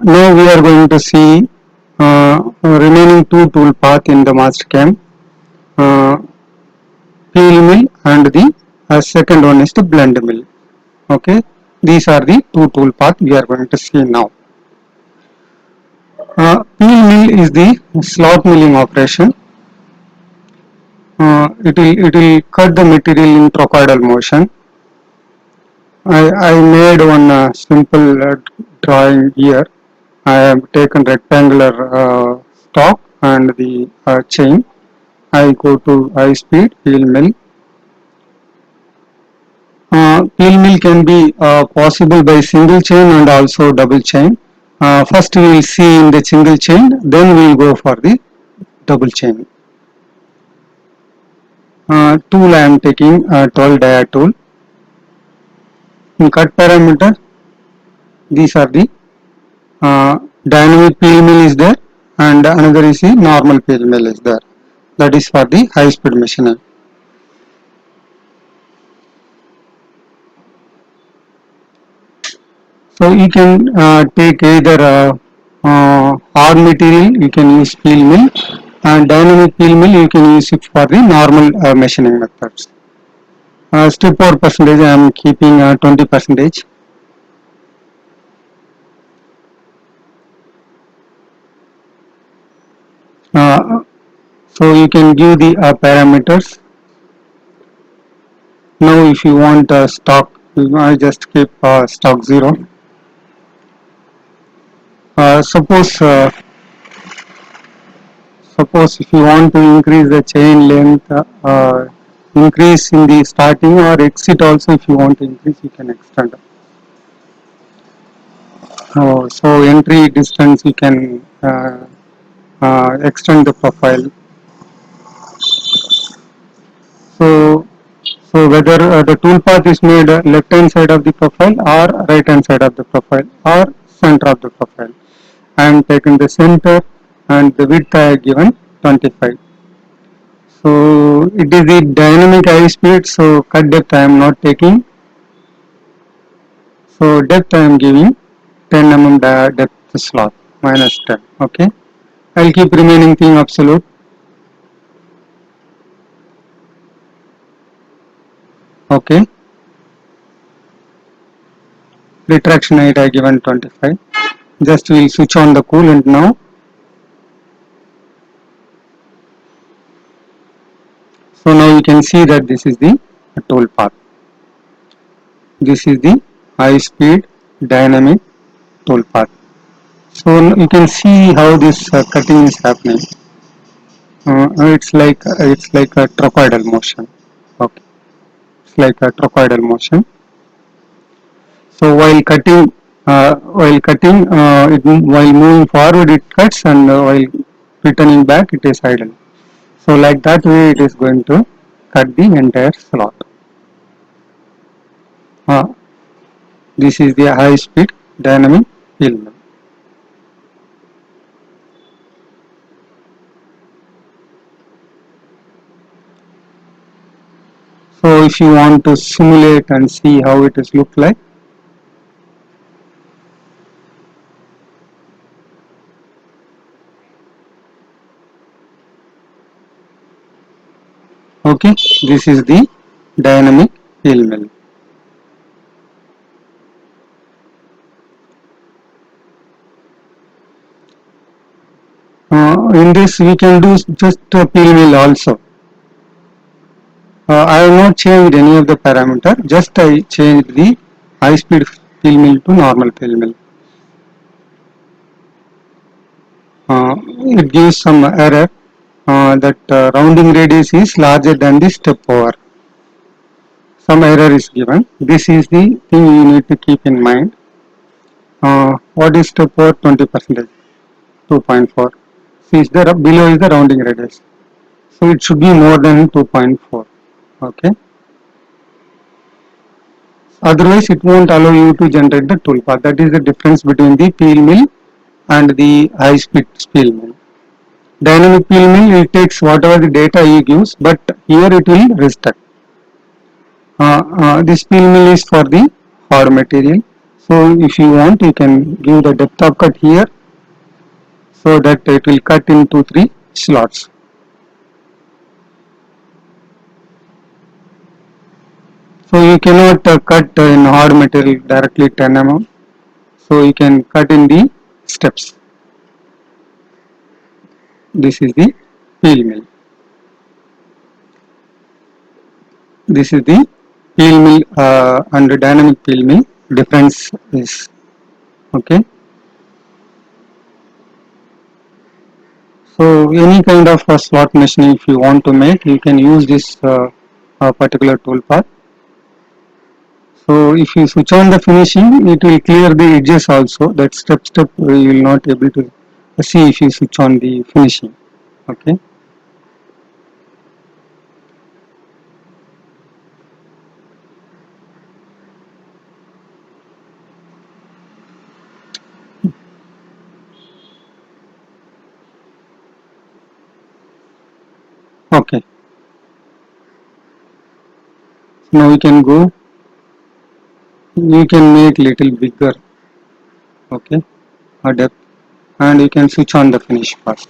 Now we are going to see remaining two tool path in the Mastercam. Peel mill and the second one is the blend mill. Okay, these are the two tool path we are going to see now. Peel mill is the slot milling operation. It will cut the material in trochoidal motion. I made one simple drawing here. I have taken rectangular stock and the chain. I go to high speed peel mill. Peel mill can be possible by single chain and also double chain. First we will see in the single chain, then we will go for the double chain. Tool I am taking 12 dia tool. In cut parameter, these are the dynamic peel mill is there and another is the normal peel mill is there. That is for the high speed machining. So you can take either hard material, you can use peel mill, and dynamic peel mill you can use it for the normal machining methods. Strip over percentage I am keeping 20%. So you can give the parameters. Now if you want stock, I just keep stock 0. Suppose if you want to increase the chain length, increase in the starting or exit also, if you want to increase, you can extend. So entry distance you can extend the profile. So whether the tool path is made left hand side of the profile or right hand side of the profile or center of the profile. I am taking the center and the width I have given 25. So it is the dynamic high speed, so cut depth I am not taking. So depth I am giving 10 mm depth slot minus 10. Okay, I will keep remaining thing absolute. Okay, retraction height I given 25. Just we will switch on the coolant now. So now you can see that this is the tool path. This is the high speed dynamic tool path. So you can see how this cutting is happening. It's like a trochoidal motion. Okay, it's like a trochoidal motion. So while cutting, while moving forward it cuts, and while returning back it is idle. So like that way it is going to cut the entire slot. This is the high speed dynamic peel mill. So if you want to simulate and see how it is look like, okay, this is the dynamic peel mill. In this we can do just a peel mill also. I have not changed any of the parameter, just I changed the high speed peel mill to normal peel mill. It gives some error that rounding radius is larger than the step over. Some error is given. This is the thing you need to keep in mind. What is step over? 20%, 2.4. See, is there below is the rounding radius, so it should be more than 2.4. Okay. Otherwise, it won't allow you to generate the toolpath. That is the difference between the peel mill and the high speed peel mill. Dynamic peel mill, it takes whatever the data you gives, but here it will restrict. This peel mill is for the hard material, So if you want, you can give the depth of cut here, so that it will cut into 3 slots. So you cannot cut in hard material directly 10 mm. So you can cut in the steps. This is the peel mill. This is the peel mill and the dynamic peel mill. Difference is okay. So any kind of slot machining if you want to make, you can use this particular tool path. So if you switch on the finishing, it will clear the edges also. That step you will not able to see if you switch on the finishing. Okay. Okay. Now we can go. You can make little bigger. Okay. A depth, and you can switch on the finish path.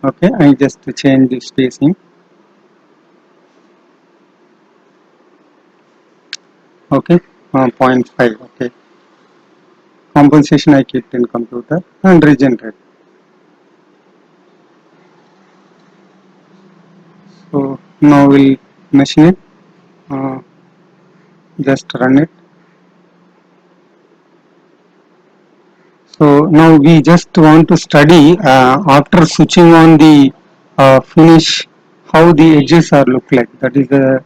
Okay. I just change the spacing. Okay. 0.5. Okay. Compensation I keep in computer and regenerate. So now we'll machine it. Uh, just run it. So now we just want to study after switching on the finish how the edges are look like. That is the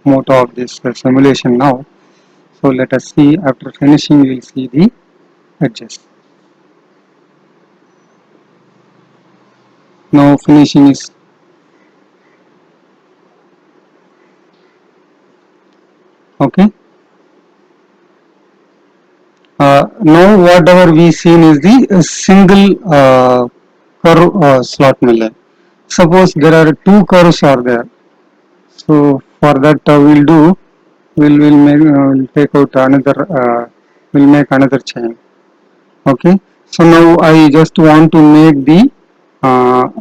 motto of this simulation now. So let us see after finishing we will see the edges. Now finishing is okay. Now whatever we seen is the single curve slot milling. Suppose there are two curves are there. So for that we'll make we'll take out another we'll make another chain. Okay. So now I just want to make the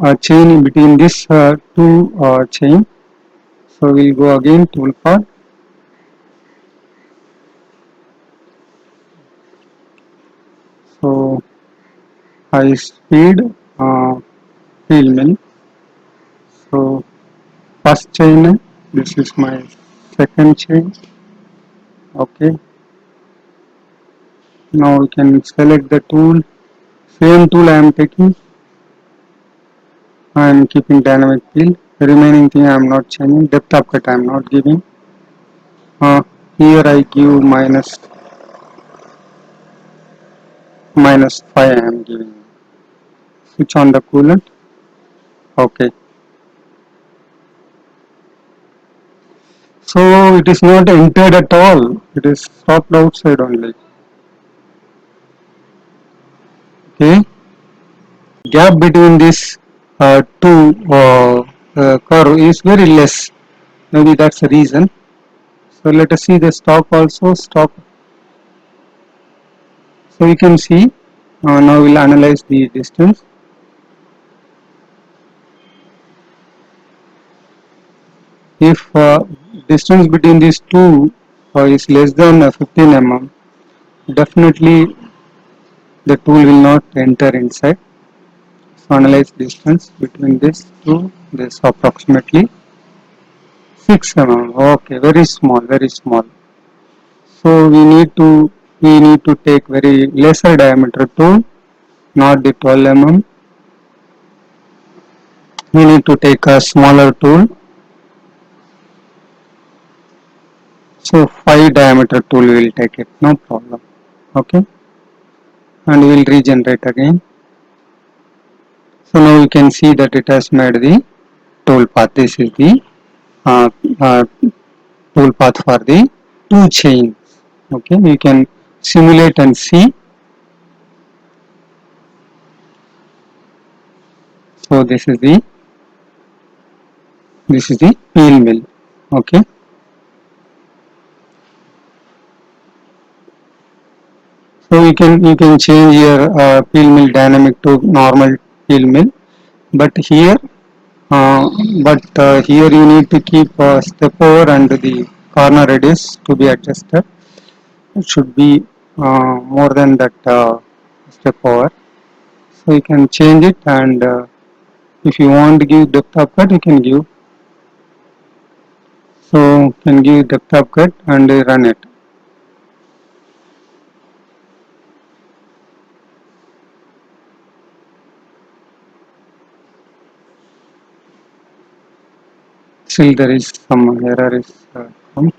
a chain in between this two chain. So we'll go again toolpath. So high speed field mill. So first chain, this is my second chain. Okay. Now we can select the tool. Same tool I am taking. I am keeping dynamic peel. The remaining thing I am not changing. Depth of cut I am not giving. Here I give minus 5 I am giving. Switch on the coolant. Okay. So it is not entered at all. It is stopped outside only. Okay. Gap between this two curve is very less. Maybe that's the reason. So let us see the stop also. Stop. So you can see now we'll analyze the distance. If distance between these two is less than 15 mm, definitely the tool will not enter inside. So analyze distance between this two, this approximately 6 mm. Okay, very small, very small. So we need to take very lesser diameter tool, not the 12 mm. We need to take a smaller tool. So 5 diameter tool we will take it, no problem. Okay, and we will regenerate again. So now you can see that it has made the tool path. This is the uh, uh, tool path for the two chains. Okay, you can simulate and see. So this is the peel mill. Okay. So you can change your peel mill dynamic to normal peel mill, but here uh, here you need to keep step over and the corner radius to be adjusted. It should be more than that step over. So you can change it, and if you want to give depth of cut, you can give. So can give depth of cut and run it. Still there is some error is come.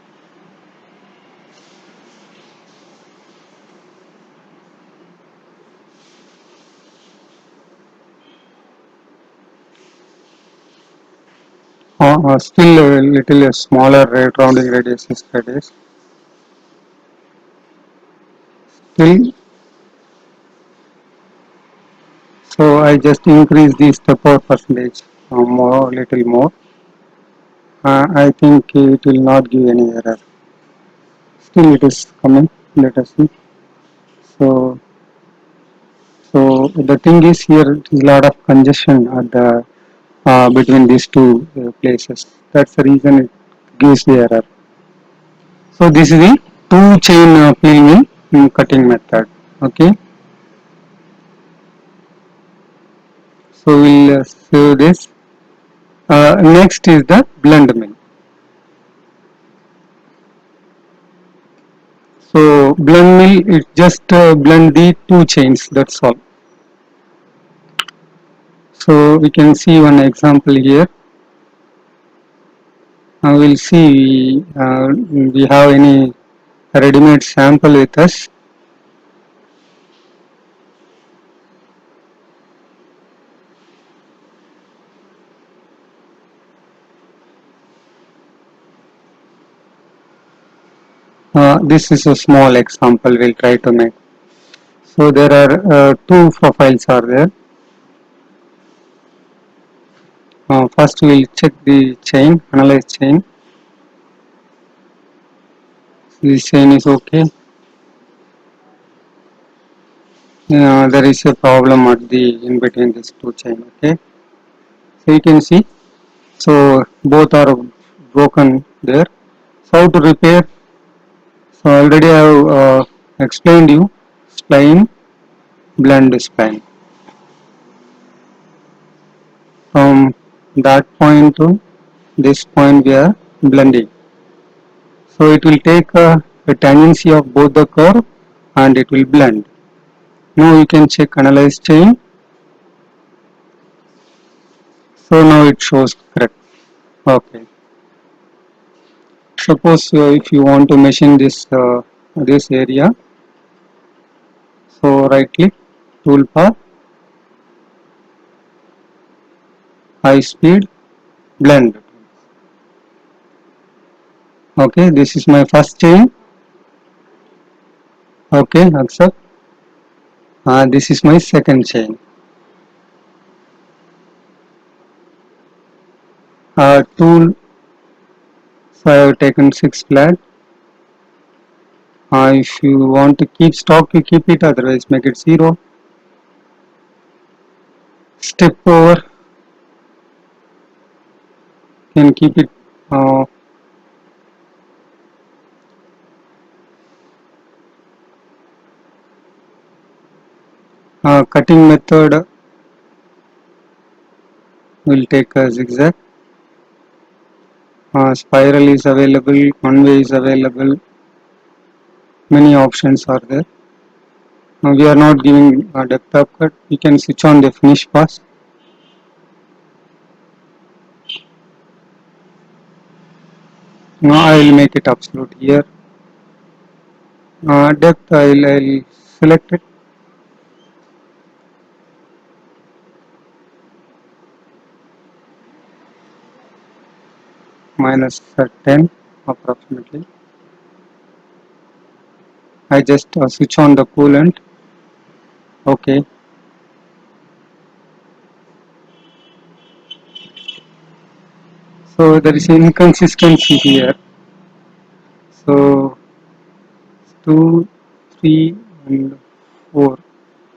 Still a little smaller rounding radius is radius. Still, so I just increase the step over percentage more, little more. I think it will not give any error. Still it is coming. Let us see. So the thing is here is a lot of congestion at the between these two places. That's the reason it gives the error. So this is the two chain peel mill cutting method. Okay. So we'll save this. Next is the blend mill. So blend mill it just blend the two chains. That's all. So we can see one example here. We'll see we have any ready-made sample with us. This is a small example we'll try to make. So there are two profiles are there. First we'll check the chain, analyze chain. This chain is okay. There is a problem at the in between these two chain. Okay. So you can see. So both are broken there. So how to repair? So already I have explained you spline, blend spline. From that point to this point we are blending. So it will take a tangency of both the curve and it will blend. Now you can check analyze chain. So now it shows correct. Okay. Suppose if you want to machine this area, so right click, toolbar, high speed, blend. Okay, this is my first chain. Okay, accept. This is my second chain. Tool. So I have taken 6 flat. If you want to keep stock, you keep it. Otherwise, make it 0. Step over. Can keep it. Uh, Cutting method will take a zigzag. Spiral is available. One way is available. Many options are there. We are not giving a depth of cut. You can switch on the finish pass. Now I will make it absolute here. Depth I'll select it. Minus 10 approximately. I just switch on the coolant. Okay. So there is inconsistency here. So 2, 3, and 4.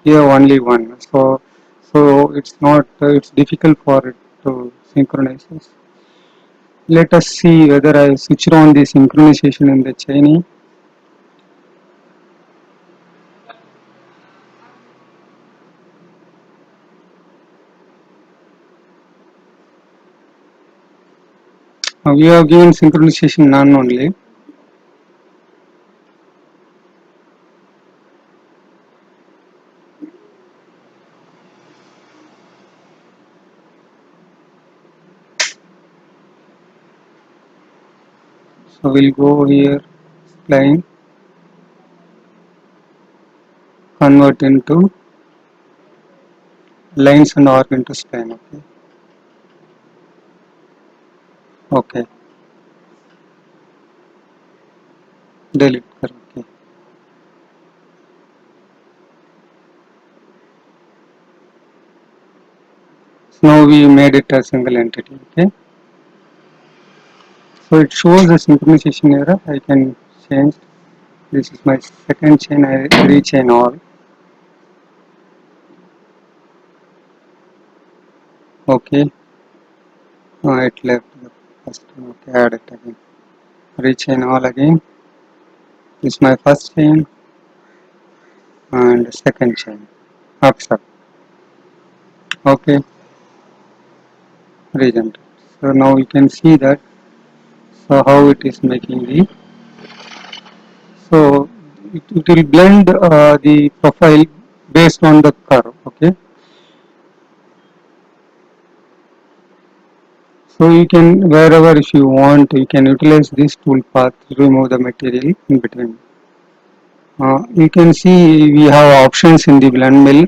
Here only one. So it's not it's difficult for it to synchronize. Let us see whether I switch on the synchronization in the chain. We have given synchronization none only. So we'll go here, spline, convert into lines and arc into spline. Okay. Okay. Delete. Okay. So now we made it a single entity. Okay. So it shows a synchronization error. I can change. This is my second chain. I rechain all. Okay. It left the first one. Okay. Add it again. Rechain all again. This is my first chain and second chain. Upside. Okay. Regenerate. So now you can see that. So how it is making the. So it will blend the profile based on the curve. Okay. So you can wherever if you want you can utilize this tool path to remove the material in between. You can see we have options in the blend mill.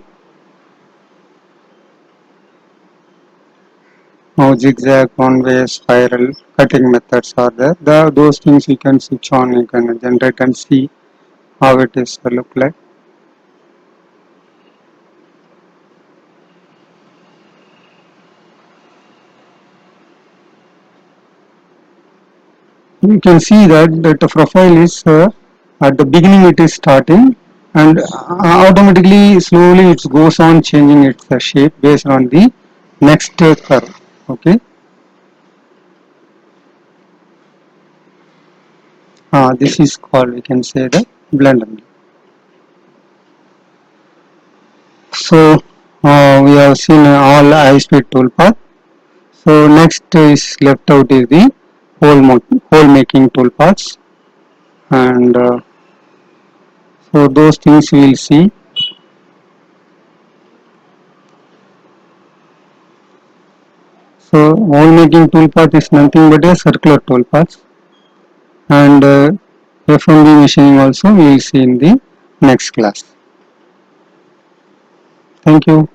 Now zigzag, one way, spiral, cutting methods are there. Those things you can switch on, you can generate and see how it is look like. You can see that the profile is at the beginning it is starting and automatically slowly it goes on changing its shape based on the next curve. Okay. This is called we can say the blend. So we have seen all high speed toolpath. So next is left out is the hole making toolpaths, and so those things we will see. So hole making toolpath is nothing but a circular toolpath, and FMB machining also we will see in the next class. Thank you.